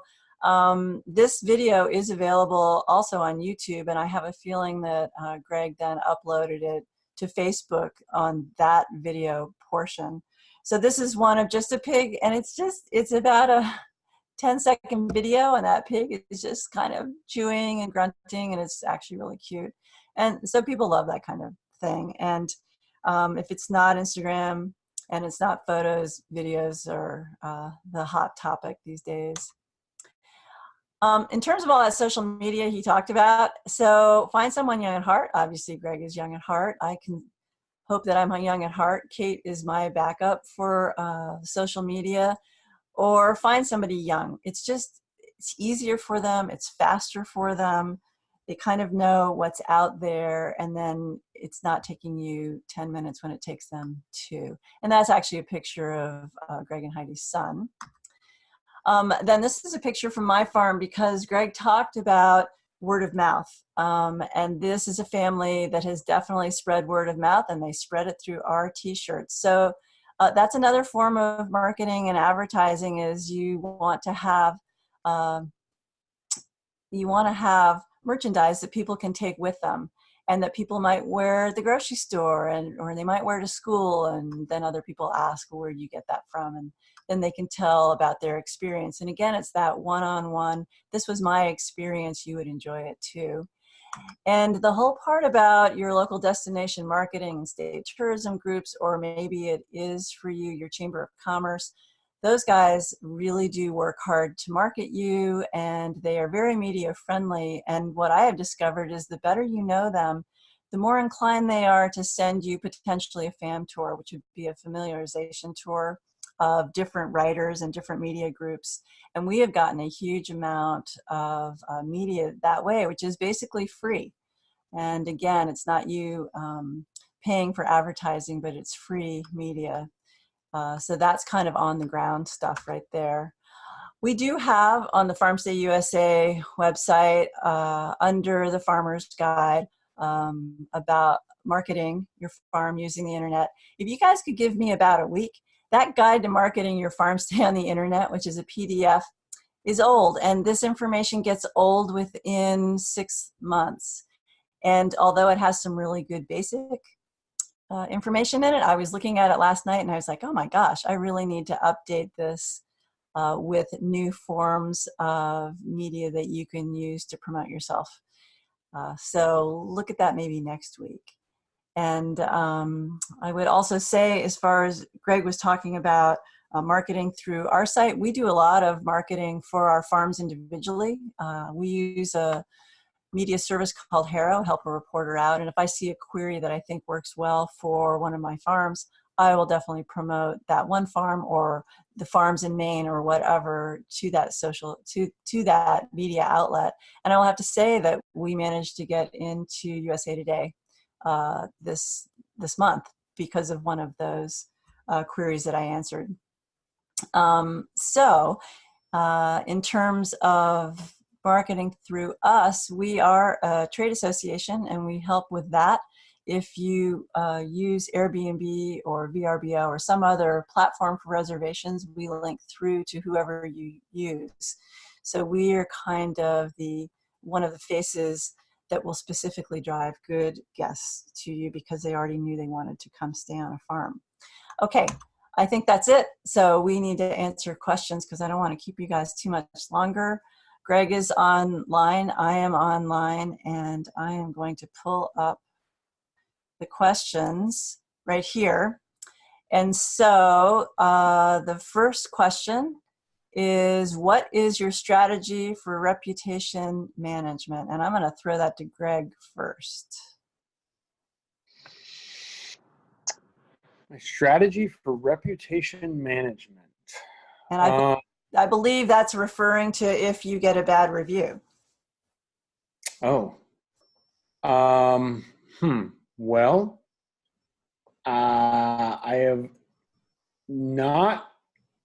this video is available also on YouTube, and I have a feeling that Greg then uploaded it to Facebook on that video portion. So this is one of just a pig, and it's about a 10-second video, and that pig is just kind of chewing and grunting, and it's actually really cute. And so people love that kind of thing. And if it's not Instagram and it's not photos, videos are the hot topic these days. In terms of all that social media he talked about, so find someone young at heart. Obviously, Greg is young at heart. I can hope that I'm young at heart. Kate is my backup for social media. Or find somebody young. It's easier for them. It's faster for them. They kind of know what's out there, and then it's not taking you 10 minutes when it takes them 2. And that's actually a picture of Greg and Heidi's son. Then this is a picture from my farm because Greg talked about word of mouth. And this is a family that has definitely spread word of mouth, and they spread it through our t-shirts. So that's another form of marketing and advertising is you want to have merchandise that people can take with them and that people might wear at the grocery store or they might wear to school, and then other people ask, well, where do you get that from? And then they can tell about their experience. And again, it's that one-on-one, this was my experience, you would enjoy it too. And the whole part about your local destination marketing and state tourism groups, or maybe it is for you, your Chamber of Commerce, those guys really do work hard to market you, and they are very media friendly. And what I have discovered is the better you know them, the more inclined they are to send you potentially a FAM tour, which would be a familiarization tour of different writers and different media groups. And we have gotten a huge amount of media that way, which is basically free. And again, it's not you paying for advertising, but it's free media. So that's kind of on the ground stuff right there. We do have on the Farmstay USA website under the Farmer's Guide about marketing your farm using the internet. If you guys could give me about a week, that guide to marketing your farmstay on the internet, which is a PDF, is old. And this information gets old within 6 months. And although it has some really good basic information in it, I was looking at it last night and I was like, oh my gosh, I really need to update this with new forms of media that you can use to promote yourself. So look at that maybe next week. And I would also say, as far as Greg was talking about marketing through our site, we do a lot of marketing for our farms individually. We use a media service called Harrow, help a reporter out. And if I see a query that I think works well for one of my farms, I will definitely promote that one farm or the farms in Maine or whatever to that to that media outlet. And I will have to say that we managed to get into USA Today this month because of one of those queries that I answered. In terms of marketing through us, we are a trade association and we help with that. If you use Airbnb or VRBO or some other platform for reservations, we link through to whoever you use. So we are kind of one of the faces that will specifically drive good guests to you because they already knew they wanted to come stay on a farm. Okay, I think that's it. So we need to answer questions because I don't want to keep you guys too much longer. Greg is online, I am online, and I am going to pull up the questions right here. And so the first question is, what is your strategy for reputation management? And I'm going to throw that to Greg first. My strategy for reputation management. And I believe that's referring to if you get a bad review. Oh. Well,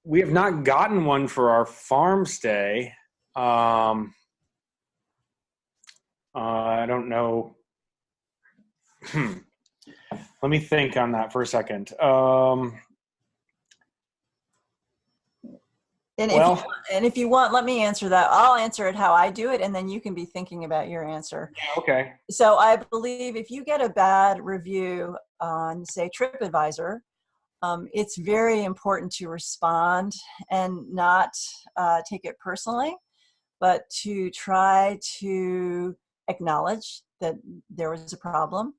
we have not gotten one for our farm stay. I don't know. Let me think on that for a second. If you want, let me answer that. I'll answer it how I do it, and then you can be thinking about your answer. Okay. So I believe if you get a bad review on, say, TripAdvisor, it's very important to respond and not take it personally, but to try to acknowledge that there was a problem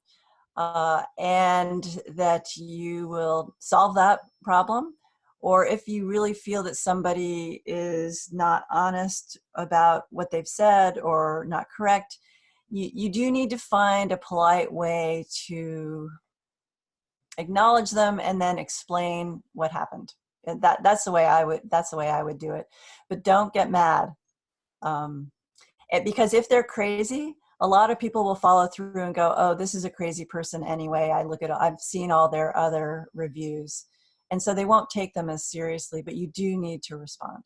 and that you will solve that problem. Or if you really feel that somebody is not honest about what they've said or not correct, you do need to find a polite way to acknowledge them and then explain what happened. And that's the way I would do it. But don't get mad, because if they're crazy, a lot of people will follow through and go, "Oh, this is a crazy person anyway. I've seen all their other reviews." And so they won't take them as seriously, but you do need to respond.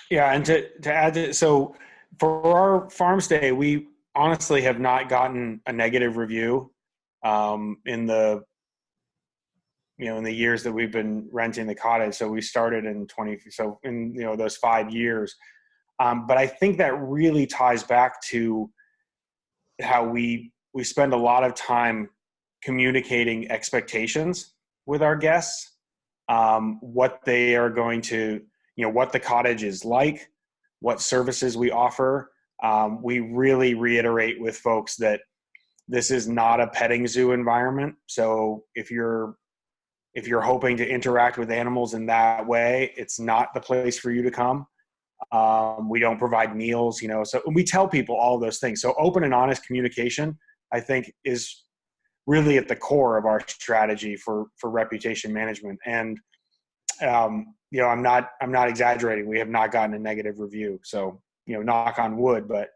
Yeah, and to add to, so for our farm stay, we honestly have not gotten a negative review in the years that we've been renting the cottage. So we started in those 5 years. But I think that really ties back to how we spend a lot of time communicating expectations with our guests, what they are going to, what the cottage is like, what services we offer. We really reiterate with folks that this is not a petting zoo environment. So if you're hoping to interact with animals in that way, it's not the place for you to come. We don't provide meals, so we tell people all of those things. So open and honest communication, I think, is really at the core of our strategy for reputation management. And, I'm not exaggerating. We have not gotten a negative review. So, knock on wood, but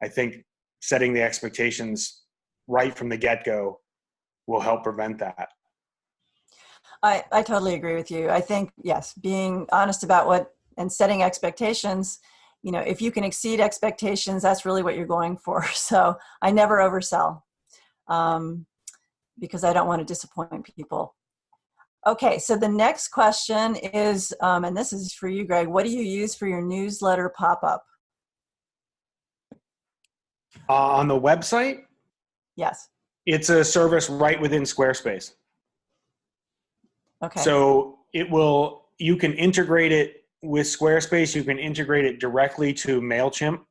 I think setting the expectations right from the get-go will help prevent that. I totally agree with you. I think, yes, being honest about and setting expectations, if you can exceed expectations, that's really what you're going for. So I never oversell because I don't want to disappoint people. Okay, so the next question is, and this is for you, Greg, what do you use for your newsletter pop-up? On the website? Yes. It's a service right within Squarespace. Okay. So you can integrate it with Squarespace. You can integrate it directly to MailChimp.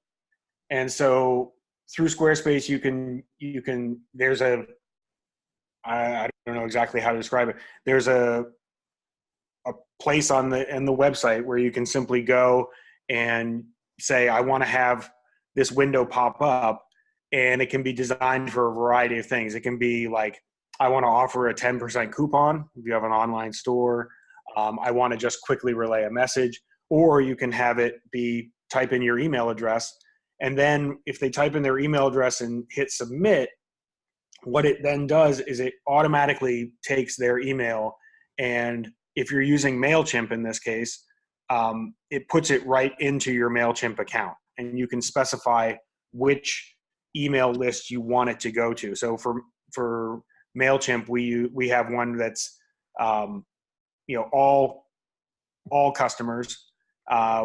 And so through Squarespace, there's I don't know exactly how to describe it. There's a place in the website where you can simply go and say, I want to have this window pop up, and it can be designed for a variety of things. It can be like, I want to offer a 10% coupon if you have an online store. I want to just quickly relay a message, or you can have it be type in your email address. And then if they type in their email address and hit submit, what it then does is it automatically takes their email, and if you're using MailChimp in this case, it puts it right into your MailChimp account, and you can specify which email list you want it to go to. So for MailChimp, we have one that's all customers.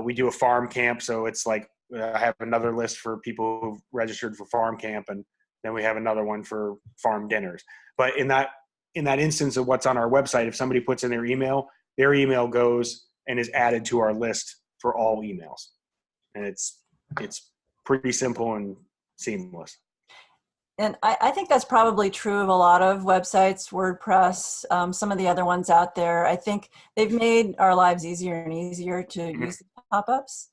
We do a farm camp, so it's like I have another list for people who've registered for farm camp, and then we have another one for farm dinners. But in that instance of what's on our website, if somebody puts in their email goes and is added to our list for all emails. And it's pretty simple and seamless. And I think that's probably true of a lot of websites, WordPress, some of the other ones out there. I think they've made our lives easier and easier to use the pop-ups.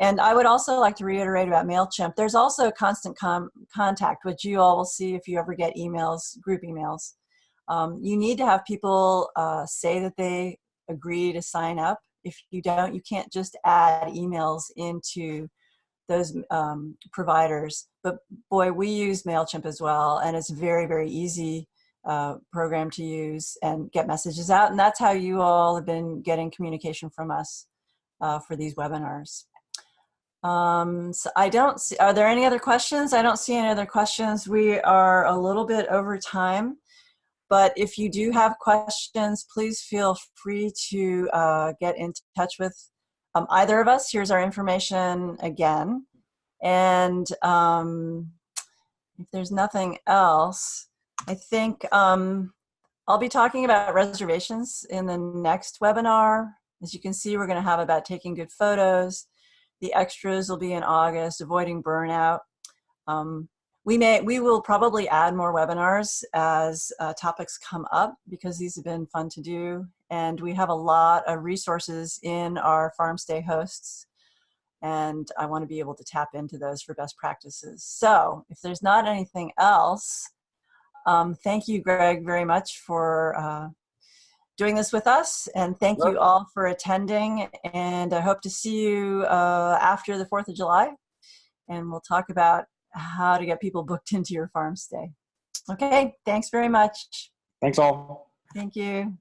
And I would also like to reiterate about MailChimp. There's also constant contact, which you all will see if you ever get emails, group emails. You need to have people say that they agree to sign up. If you don't, you can't just add emails into those providers. But boy, we use MailChimp as well, and it's very, very easy program to use and get messages out. And that's how you all have been getting communication from us for these webinars. So I don't see, are there any other questions? I don't see any other questions. We are a little bit over time, but if you do have questions, please feel free to get in touch with either of us. Here's our information again. And if there's nothing else, I think I'll be talking about reservations in the next webinar. As you can see, we're going to have about taking good photos. The extras will be in August, avoiding burnout. We will probably add more webinars as topics come up, because these have been fun to do. And we have a lot of resources in our FarmStay hosts, and I want to be able to tap into those for best practices. So if there's not anything else, thank you, Greg, very much for doing this with us, and thank you all for attending, and I hope to see you after the 4th of July, and we'll talk about how to get people booked into your farm stay. Okay, thanks very much. Thanks all. Thank you.